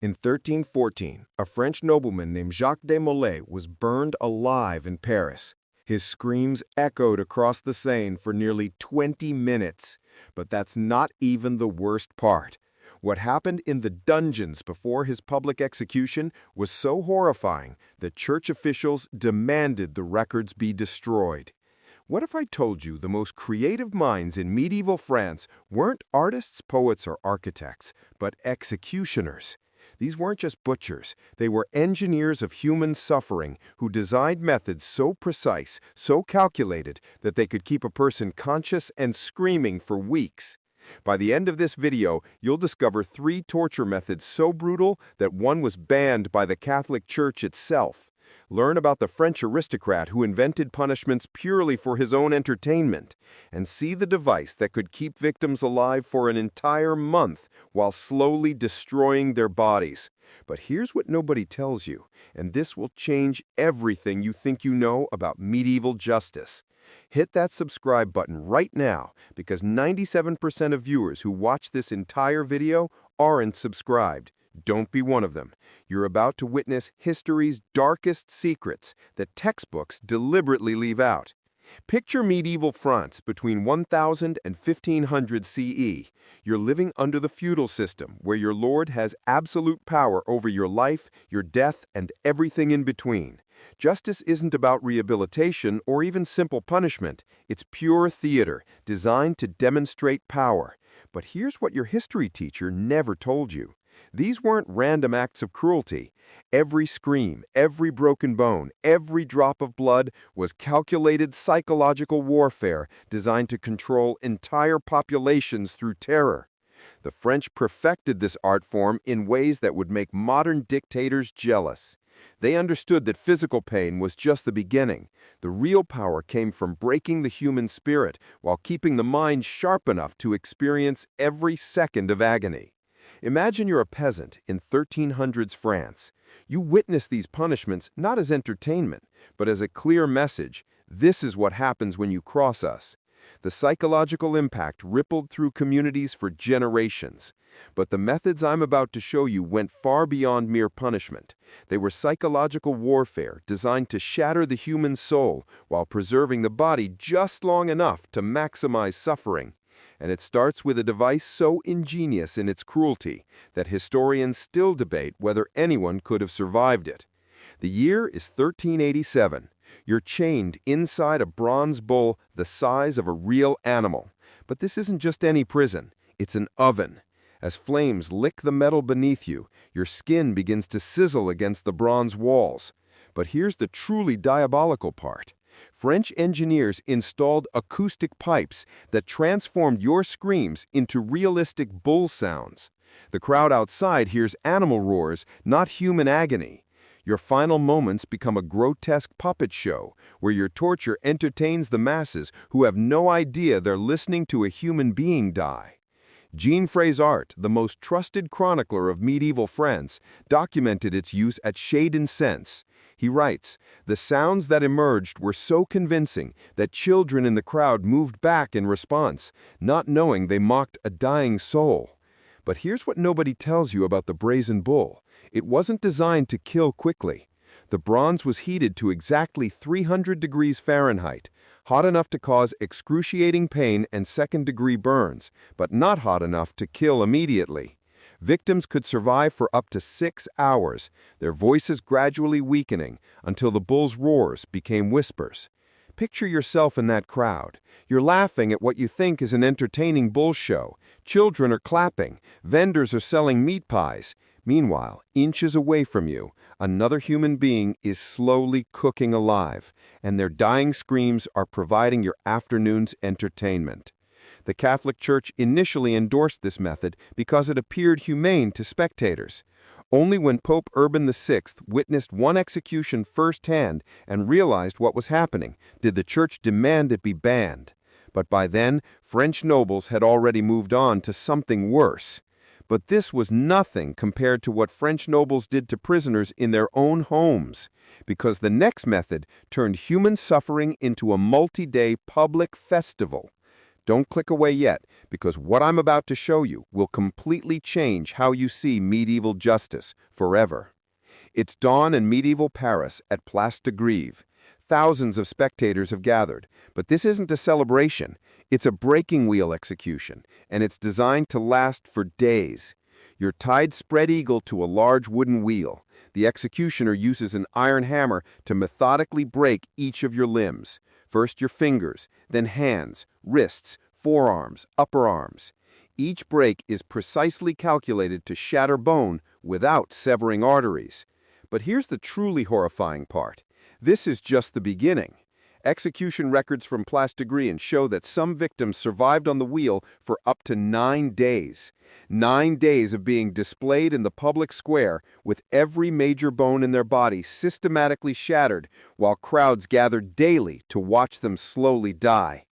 In 1314, a French nobleman named Jacques de Molay was burned alive in Paris. His screams echoed across the Seine for nearly 20 minutes. But that's not even the worst part. What happened in the dungeons before his public execution was so horrifying that church officials demanded the records be destroyed. What if I told you the most creative minds in medieval France weren't artists, poets, or architects, but executioners? These weren't just butchers. They were engineers of human suffering who designed methods so precise, so calculated, that they could keep a person conscious and screaming for weeks. By the end of this video, you'll discover 3 torture methods so brutal that one was banned by the Catholic Church itself. Learn about the French aristocrat who invented punishments purely for his own entertainment, and see the device that could keep victims alive for an entire month while slowly destroying their bodies. But here's what nobody tells you, and this will change everything you think you know about medieval justice. Hit that subscribe button right now, because 97% of viewers who watch this entire video aren't subscribed. Don't be one of them. You're about to witness history's darkest secrets that textbooks deliberately leave out. Picture medieval France between 1000 and 1500 CE. You're living under the feudal system, where your lord has absolute power over your life, your death, and everything in between. Justice isn't about rehabilitation or even simple punishment. It's pure theater, designed to demonstrate power. But here's what your history teacher never told you. These weren't random acts of cruelty. Every scream, every broken bone, every drop of blood was calculated psychological warfare designed to control entire populations through terror. The French perfected this art form in ways that would make modern dictators jealous. They understood that physical pain was just the beginning. The real power came from breaking the human spirit while keeping the mind sharp enough to experience every second of agony. Imagine you're a peasant in 1300s France. You witness these punishments not as entertainment, but as a clear message. This is what happens when you cross us. The psychological impact rippled through communities for generations. But the methods I'm about to show you went far beyond mere punishment. They were psychological warfare designed to shatter the human soul while preserving the body just long enough to maximize suffering. And it starts with a device so ingenious in its cruelty that historians still debate whether anyone could have survived it. The year is 1387. You're chained inside a bronze bull the size of a real animal. But this isn't just any prison. It's an oven. As flames lick the metal beneath you, your skin begins to sizzle against the bronze walls. But here's the truly diabolical part. French engineers installed acoustic pipes that transformed your screams into realistic bull sounds. The crowd outside hears animal roars, not human agony. Your final moments become a grotesque puppet show, where your torture entertains the masses who have no idea they're listening to a human being die. Jean Frézart, the most trusted chronicler of medieval France, documented its use at Chédencense. He writes, "The sounds that emerged were so convincing that children in the crowd moved back in response, not knowing they mocked a dying soul." But here's what nobody tells you about the brazen bull. It wasn't designed to kill quickly. The bronze was heated to exactly 300 degrees Fahrenheit, hot enough to cause excruciating pain and second-degree burns, but not hot enough to kill immediately. Victims could survive for up to 6 hours, their voices gradually weakening until the bull's roars became whispers. Picture yourself in that crowd. You're laughing at what you think is an entertaining bull show. Children are clapping. Vendors are selling meat pies. Meanwhile, inches away from you, another human being is slowly cooking alive, and their dying screams are providing your afternoon's entertainment. The Catholic Church initially endorsed this method because it appeared humane to spectators. Only when Pope Urban VI witnessed one execution firsthand and realized what was happening did the Church demand it be banned. But by then, French nobles had already moved on to something worse. But this was nothing compared to what French nobles did to prisoners in their own homes, because the next method turned human suffering into a multi-day public festival. Don't click away yet, because what I'm about to show you will completely change how you see medieval justice forever. It's dawn in medieval Paris at Place de Grève. Thousands of spectators have gathered, but this isn't a celebration. It's a breaking wheel execution, and it's designed to last for days. You're tied spread eagle to a large wooden wheel. The executioner uses an iron hammer to methodically break each of your limbs. First your fingers, then hands, wrists, forearms, upper arms. Each break is precisely calculated to shatter bone without severing arteries. But here's the truly horrifying part. This is just the beginning. Execution records from Place de Grève show that some victims survived on the wheel for up to 9 days. 9 days of being displayed in the public square with every major bone in their body systematically shattered while crowds gathered daily to watch them slowly die.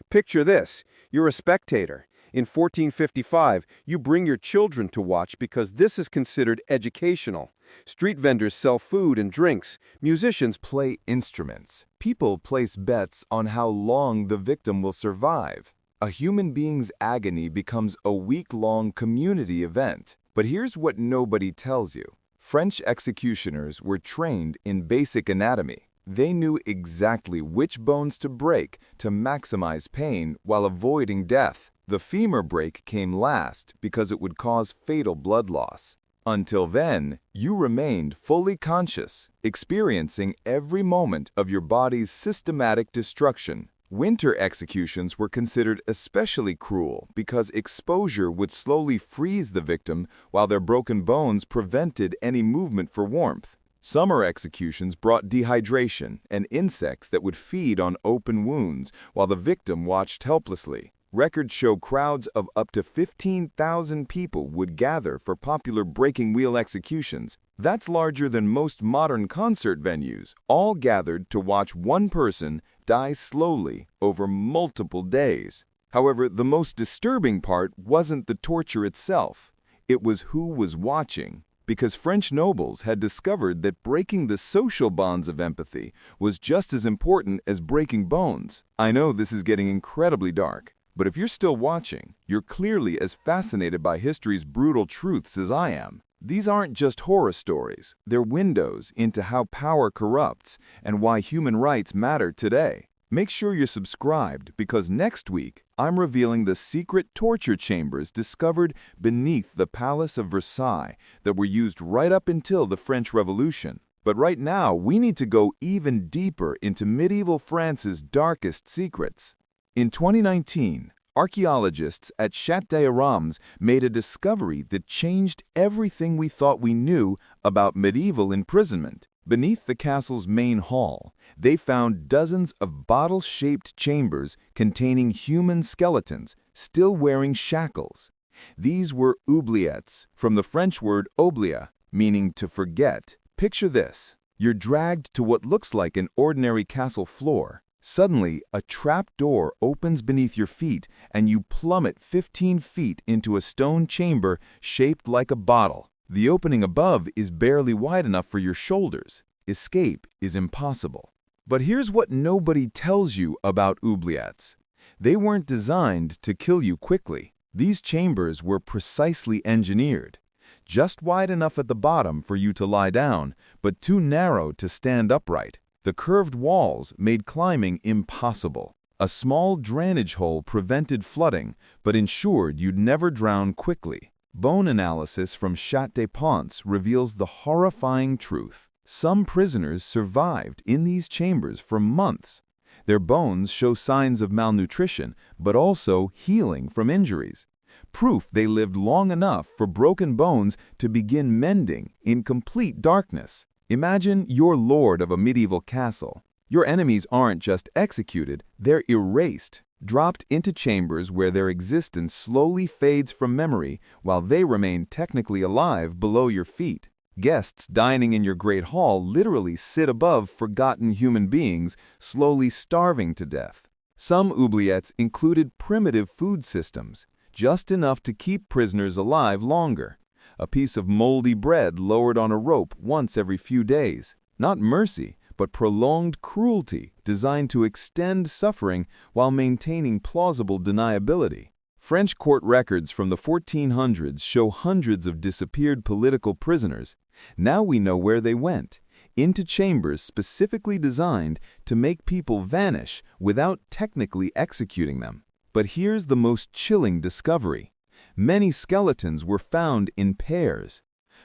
Picture this. You're a spectator. In 1455, you bring your children to watch because this is considered educational. Street vendors sell food and drinks. Musicians Play instruments. People place bets on how long the victim will survive. A human being's agony becomes a week-long community event. But here's what nobody tells you. French executioners were trained in basic anatomy. They knew exactly which bones to break to maximize pain while avoiding death. The femur break came last because it would cause fatal blood loss. Until then, you remained fully conscious, experiencing every moment of your body's systematic destruction. Winter executions were considered especially cruel because exposure would slowly freeze the victim while their broken bones prevented any movement for warmth. Summer executions brought dehydration and insects that would feed on open wounds while the victim watched helplessly. Records show crowds of up to 15,000 people would gather for popular breaking wheel executions. That's larger than most modern concert venues, all gathered to watch one person die slowly over multiple days. However, the most disturbing part wasn't the torture itself. It was who was watching. Because French nobles had discovered that breaking the social bonds of empathy was just as important as breaking bones. I know this is getting incredibly dark, but if you're still watching, you're clearly as fascinated by history's brutal truths as I am. These aren't just horror stories. They're windows into how power corrupts and why human rights matter today. Make sure you're subscribed because next week, I'm revealing the secret torture chambers discovered beneath the Palace of Versailles that were used right up until the French Revolution. But right now, we need to go even deeper into medieval France's darkest secrets. In 2019, archaeologists at Château-Reims made a discovery that changed everything we thought we knew about medieval imprisonment. Beneath the castle's main hall, they found dozens of bottle-shaped chambers containing human skeletons, still wearing shackles. These were oubliettes, from the French word oublier, meaning to forget. Picture this. You're dragged to what looks like an ordinary castle floor. Suddenly, a trap door opens beneath your feet, and you plummet 15 feet into a stone chamber shaped like a bottle. The opening above is barely wide enough for your shoulders. Escape is impossible. But here's what nobody tells you about oubliettes. They weren't designed to kill you quickly. These chambers were precisely engineered. Just wide enough at the bottom for you to lie down, but too narrow to stand upright. The curved walls made climbing impossible. A small drainage hole prevented flooding, but ensured you'd never drown quickly. Bone analysis from Chat des Ponts reveals the horrifying truth. Some prisoners survived in these chambers for months. Their bones show signs of malnutrition, but also healing from injuries. Proof they lived long enough for broken bones to begin mending in complete darkness. Imagine you're lord of a medieval castle. Your enemies aren't just executed, they're erased, dropped into chambers where their existence slowly fades from memory while they remain technically alive below your feet. Guests dining in your great hall literally sit above forgotten human beings, slowly starving to death. Some oubliettes included primitive food systems, just enough to keep prisoners alive longer. A piece of moldy bread lowered on a rope once every few days. Not mercy, but prolonged cruelty designed to extend suffering while maintaining plausible deniability. French court records from the 1400s show hundreds of disappeared political prisoners. Now we know where they went, into chambers specifically designed to make people vanish without technically executing them. But here's the most chilling discovery. Many skeletons were found in pairs.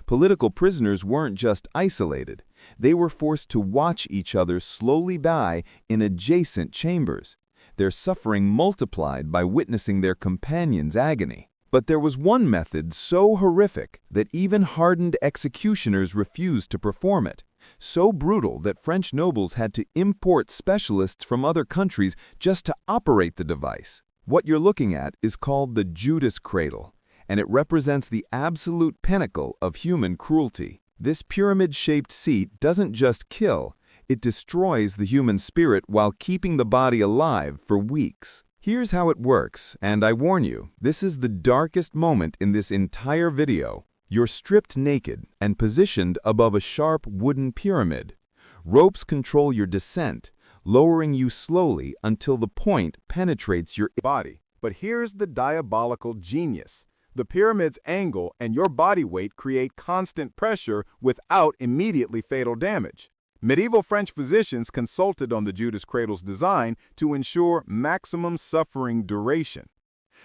Political prisoners weren't just isolated. They were forced to watch each other slowly die in adjacent chambers, their suffering multiplied by witnessing their companion's agony. But there was one method so horrific that even hardened executioners refused to perform it, so brutal that French nobles had to import specialists from other countries just to operate the device. What you're looking at is called the Judas cradle, and it represents the absolute pinnacle of human cruelty. This pyramid-shaped seat doesn't just kill, it destroys the human spirit while keeping the body alive for weeks. Here's how it works, and I warn you, this is the darkest moment in this entire video. You're stripped naked and positioned above a sharp wooden pyramid. Ropes control your descent, lowering you slowly until the point penetrates your body. But here's the diabolical genius. The pyramid's angle and your body weight create constant pressure without immediately fatal damage. Medieval French physicians consulted on the Judas cradle's design to ensure maximum suffering duration.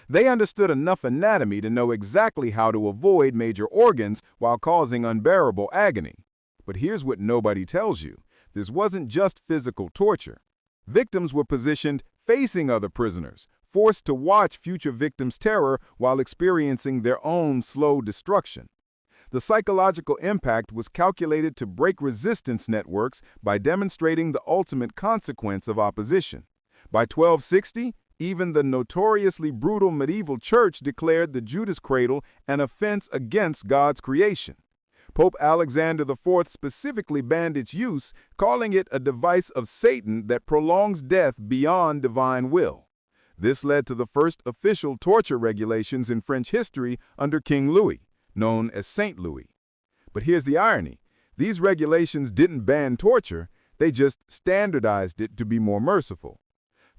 They understood enough anatomy to know exactly how to avoid major organs while causing unbearable agony. But here's what nobody tells you. This wasn't just physical torture. Victims were positioned facing other prisoners, forced to watch future victims' terror while experiencing their own slow destruction. The psychological impact was calculated to break resistance networks by demonstrating the ultimate consequence of opposition. By 1260, even the notoriously brutal medieval church declared the Judas cradle an offense against God's creation. Pope Alexander IV specifically banned its use, calling it a device of Satan that prolongs death beyond divine will. This led to the first official torture regulations in French history under King Louis, known as Saint Louis. But here's the irony. These regulations didn't ban torture, they just standardized it to be more merciful.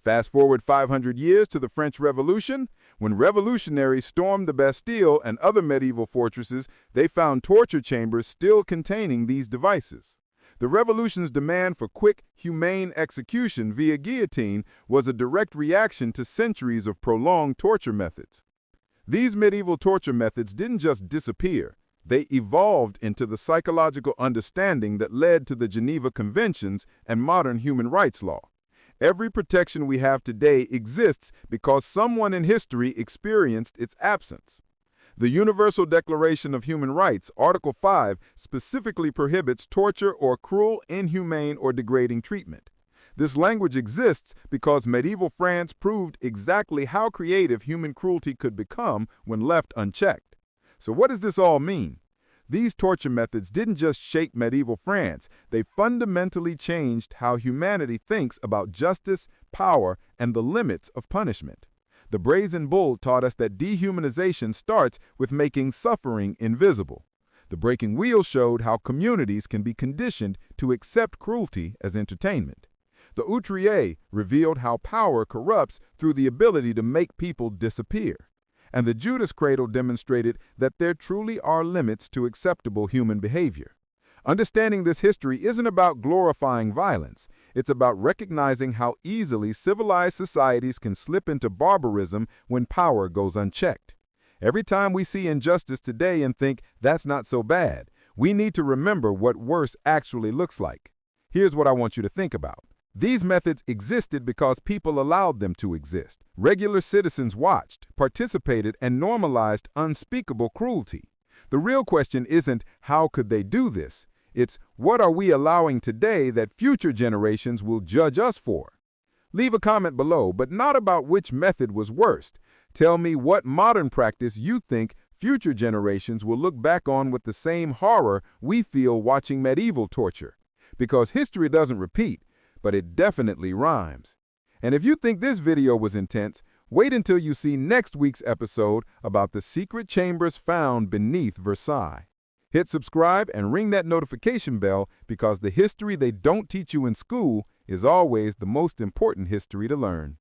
Fast forward 500 years to the French Revolution. When revolutionaries stormed the Bastille and other medieval fortresses, they found torture chambers still containing these devices. The Revolution's demand for quick, humane execution via guillotine was a direct reaction to centuries of prolonged torture methods. These medieval torture methods didn't just disappear, they evolved into the psychological understanding that led to the Geneva Conventions and modern human rights law. Every protection we have today exists because someone in history experienced its absence. The Universal Declaration of Human Rights, Article 5, specifically prohibits torture or cruel, inhumane, or degrading treatment. This language exists because medieval France proved exactly how creative human cruelty could become when left unchecked. So what does this all mean? These torture methods didn't just shape medieval France, they fundamentally changed how humanity thinks about justice, power, and the limits of punishment. The Brazen Bull taught us that dehumanization starts with making suffering invisible. The Breaking Wheel showed how communities can be conditioned to accept cruelty as entertainment. The Outrier revealed how power corrupts through the ability to make people disappear. And the Judas cradle demonstrated that there truly are limits to acceptable human behavior. Understanding this history isn't about glorifying violence. It's about recognizing how easily civilized societies can slip into barbarism when power goes unchecked. Every time we see injustice today and think, that's not so bad, we need to remember what worse actually looks like. Here's what I want you to think about. These methods existed because people allowed them to exist. Regular citizens watched, participated, and normalized unspeakable cruelty. The real question isn't, how could they do this? It's, what are we allowing today that future generations will judge us for? Leave a comment below, but not about which method was worst. Tell me what modern practice you think future generations will look back on with the same horror we feel watching medieval torture. Because history doesn't repeat, but it definitely rhymes. And if you think this video was intense, wait until you see next week's episode about the secret chambers found beneath Versailles. Hit subscribe and ring that notification bell because the history they don't teach you in school is always the most important history to learn.